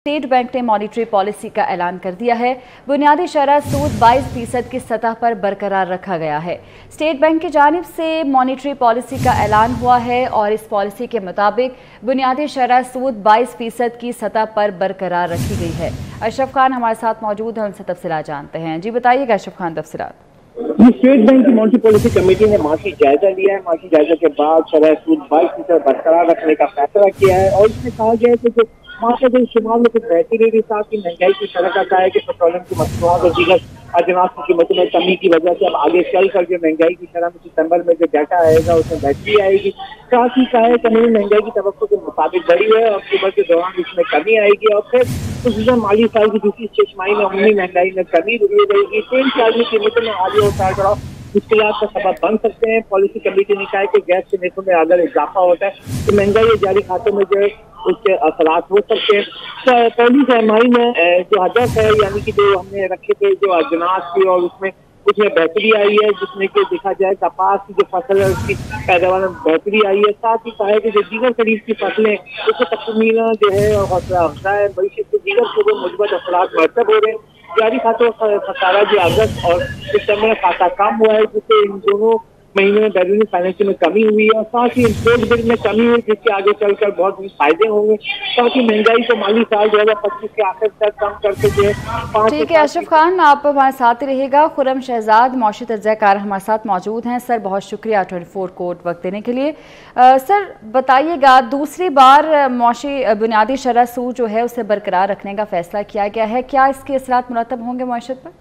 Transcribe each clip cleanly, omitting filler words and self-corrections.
State bank ने monetary policy का ऐलान कर दिया है। बुनियादी शरह सूद 22% की सतह पर बरकरार रखा गया है। स्टेट बैंक की जानिब से मॉनिटरी पॉलिसी का ऐलान हुआ है और इस पॉलिसी के मुताबिक बुनियादी शरह सूद 22% की सतह पर बरकरार रखी गई है। अशरफ खान हमारे साथ मौजूद हैं, उनसे तफसीलात जानते हैं। जी बताइएगा अशरफ खान, तफसीलात। स्टेट बैंक की मॉनिटरी पॉलिसी कमेटी ने माशी जायजा लिया है। माशी जायजा के बाद शरह सूद 22% बरकरार रखने का फैसला किया है और इसमें कहा गया है कि जो माशरे शुमार में कुछ बेहतरी के साथ महंगाई की शरह का है कि पेट्रोलियम की मसनूआत और दीगर अजनास की कीमतों में कमी की वजह से अब आगे चल कर जो महंगाई की शरह में सितंबर में जो डाटा आएगा उसमें बेहतरी आएगी। साथ ही कहा है कि नई महंगाई की तवक्को के मुताबिक बढ़ी है और अक्टूबर के दौरान इसमें कमी आएगी और फिर गुज़िश्ता माली साल की दूसरी छमाही में अमूमी महंगाई में कमी रुकी रहेगी। तेल चार्ज की कीमतों में हालिया उतार चढ़ाव मुश्किलात का सबब बन सकते हैं। पॉलिसी कमेटी ने कहा है कि गैस के रेटों में अगर इजाफा होता है तो महंगाई और जारी खातों में जो है उसके असरात हो सकते हैं। पहली सहमाही में जो हदफ है यानी कि जो हमने रखे थे जो अजनास की और उसमें बेहतरी आई है, जिसमें कि देखा जाए कपास की जो फसल है उसकी पैदावार में बेहतरी आई है। साथ ही कहा है कि जो दीगर खरीफ की फसलें उसको तकमीला जो है हौसला अफजा है। मईशत के दीगर शोबों में मुस्बत असरात मरतब हो रहे हैं। जारी खातों का खसारा जो अगस्त और सितंबर में खासा कम हुआ है, जिससे इन दोनों महीने में बैरूनी फाइनेंस में कमी हुई है और साथ ही इम्पोर्ट बिल में कमी हुई, जिससे आगे चलकर बहुत फायदे होंगे। साथ ही महंगाई को माली साल 2025 के आखिर तक कम करके जो है। ठीक है अशरफ खान, आप हमारे साथ ही रहिएगा। खुर्रम शहजाद मौशी तज्ज़ियाकार हमारे साथ मौजूद हैं। सर बहुत शुक्रिया 24 कोर्ट वक्त देने के लिए। सर बताइएगा, दूसरी बार मौशी बुनियादी शरह सूद जो है उसे बरकरार रखने का फैसला किया गया है, क्या इसके असरात मुरतब होंगे मईशत पर?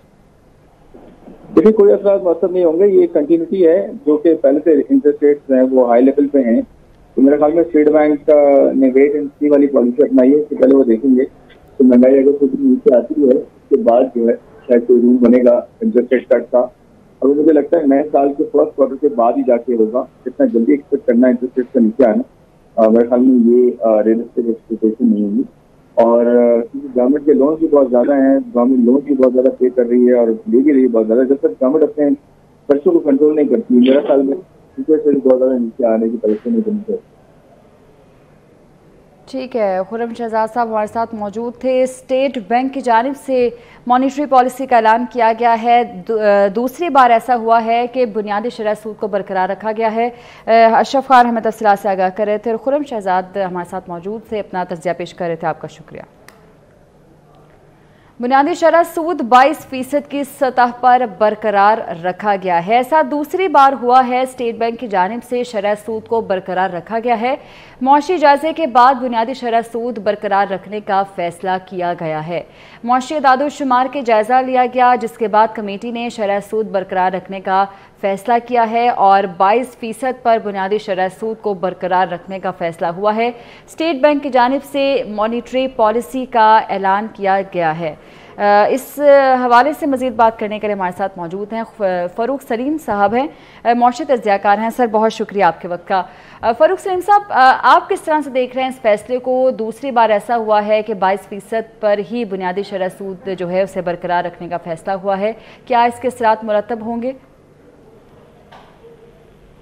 देखिए, कोई असर मौसम नहीं होंगे। ये कंटिन्यूटी है जो कि पहले से इंटरेस्ट रेट्स हैं वो हाई लेवल पे हैं। तो मेरे ख्याल में स्टेट बैंक ने वेट एंड सी वाली पॉलिसी अपनाई है कि पहले वो देखेंगे तो महंगाई अगर कुछ नीचे आती है उसके बाद जो है शायद कोई रूम बनेगा इंटरेस्ट रेट कट का। और मुझे लगता है नए साल के फर्स्ट क्वार्टर के बाद ही जाके होगा। इतना जल्दी एक्सपेक्ट करना इंटरेस्ट रेट का नीचे आना मेरे ख्याल में ये रियलिस्टिक एक्सपेक्टेशन नहीं होगी। और गवर्नमेंट के लोन भी बहुत ज्यादा हैं, गवर्नमेंट लोन भी बहुत ज्यादा पे कर रही है और ले भी रही है बहुत ज्यादा। जब तक गवर्नमेंट अपने खर्चों को कंट्रोल नहीं करती, मेरे ख्याल में इंटरेस्ट रेट बहुत ज्यादा नीचे आने की परेशानी नहीं बनी है। ठीक है, खुर्रम शहजाद साहब हमारे साथ मौजूद थे। स्टेट बैंक की जानिब से मॉनिटरी पॉलिसी का ऐलान किया गया है। दूसरी बार ऐसा हुआ है कि बुनियादी शरह सूद को बरकरार रखा गया है। अशरफ खान हमें तफसीलात से आगाह कर रहे थे और खुर्रम शहजाद हमारे साथ मौजूद थे, अपना तज्ज़िया पेश कर रहे थे। आपका शुक्रिया। बुनियादी शरह सूद 22% की सतह पर बरकरार रखा गया है। ऐसा दूसरी बार हुआ है। स्टेट बैंक की जानिब से शरह सूद को बरकरार रखा गया है। मौशी जायजे के बाद बुनियादी शरह सूद बरकरार रखने का फैसला किया गया है। मौशी अदाद-ओ-शुमार के जायजा लिया गया, जिसके बाद कमेटी ने शरह सूद बरकरार रखने का फैसला किया है और 22% पर बुनियादी शरह सूद को बरकरार रखने का फैसला हुआ है। स्टेट बैंक की जानिब से मॉनिटरी पॉलिसी का ऐलान किया गया है। इस हवाले से मज़ीद बात करने के लिए हमारे साथ मौजूद हैं फ़ारूक सलीम साहब हैं, मौशी तज्ज़ियाकार हैं। सर बहुत शुक्रिया आपके वक्त का। फ़ारूक सलीम साहब, आप किस तरह से देख रहे हैं इस फैसले को? दूसरी बार ऐसा हुआ है कि 22% पर ही बुनियादी शरह सूद जो है उसे बरकरार रखने का फैसला हुआ है, क्या इसके असरात मुरतब होंगे?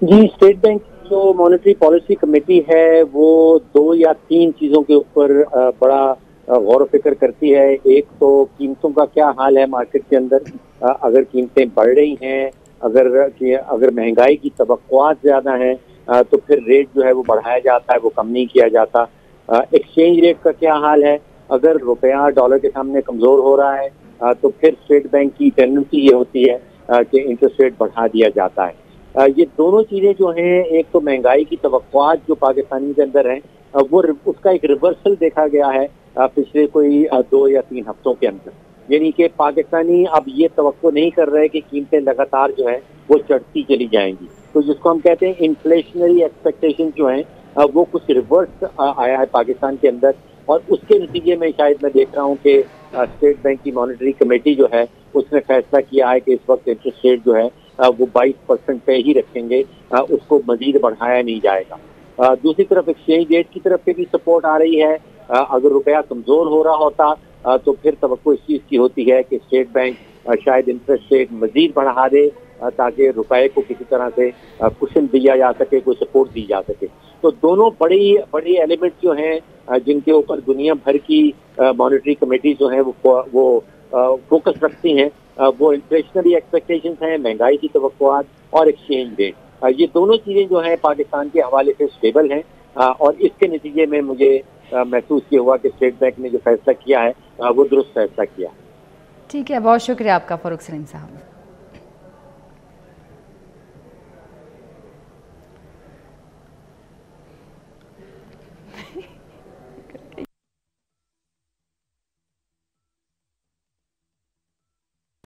जी, स्टेट बैंक जो मॉनेटरी पॉलिसी कमेटी है वो 2 या 3 चीजों के ऊपर बड़ा गौर फिक्र करती है। एक तो कीमतों का क्या हाल है मार्केट के अंदर, अगर कीमतें बढ़ रही हैं, अगर महंगाई की तवक्कुआत ज्यादा है तो फिर रेट जो है वो बढ़ाया जाता है, वो कम नहीं किया जाता। एक्सचेंज रेट का क्या हाल है, अगर रुपया डॉलर के सामने कमजोर हो रहा है तो फिर स्टेट बैंक की टेंडेंसी ये होती है कि इंटरेस्ट रेट बढ़ा दिया जाता है। ये दोनों चीजें जो हैं, एक तो महंगाई की तवक्कुआत जो पाकिस्तानी के अंदर है वो उसका एक रिवर्सल देखा गया है पिछले कोई 2 या 3 हफ्तों के अंदर। यानी कि पाकिस्तानी अब ये तवक्को नहीं कर रहे कि कीमतें लगातार जो है वो चढ़ती चली जाएंगी। तो जिसको हम कहते हैं इन्फ्लेशनरी एक्सपेक्टेशन जो है वो कुछ रिवर्स आया है पाकिस्तान के अंदर और उसके नतीजे में शायद मैं देख रहा हूँ कि स्टेट बैंक की मॉनिटरी कमेटी जो है उसने फैसला किया है कि इस वक्त इंटरेस्ट रेट जो है वो 22% पे ही रखेंगे, उसको मजीद बढ़ाया नहीं जाएगा। दूसरी तरफ एक्सचेंज रेट की तरफ से भी सपोर्ट आ रही है। अगर रुपया कमजोर हो रहा होता तो फिर तवक्को इस चीज की होती है कि स्टेट बैंक शायद इंटरेस्ट रेट मजीद बढ़ा दे ताकि रुपए को किसी तरह से कुशन दिया जा सके, कोई सपोर्ट दी जा सके। तो दोनों बड़ी एलिमेंट जो हैं जिनके ऊपर दुनिया भर की मॉनेटरी कमेटी जो है वो फोकस रखती हैं, वो इन्फ्लेशनरी एक्सपेक्टेशंस हैं, महंगाई की तवक्कुआत और एक्सचेंज रेट। ये दोनों चीज़ें जो हैं पाकिस्तान के हवाले से स्टेबल हैं और इसके नतीजे में मुझे महसूस ये हुआ कि स्टेट बैंक ने जो फैसला किया है वो दुरुस्त फैसला किया। ठीक है, बहुत शुक्रिया आपका फ़ारूक सलीम साहब।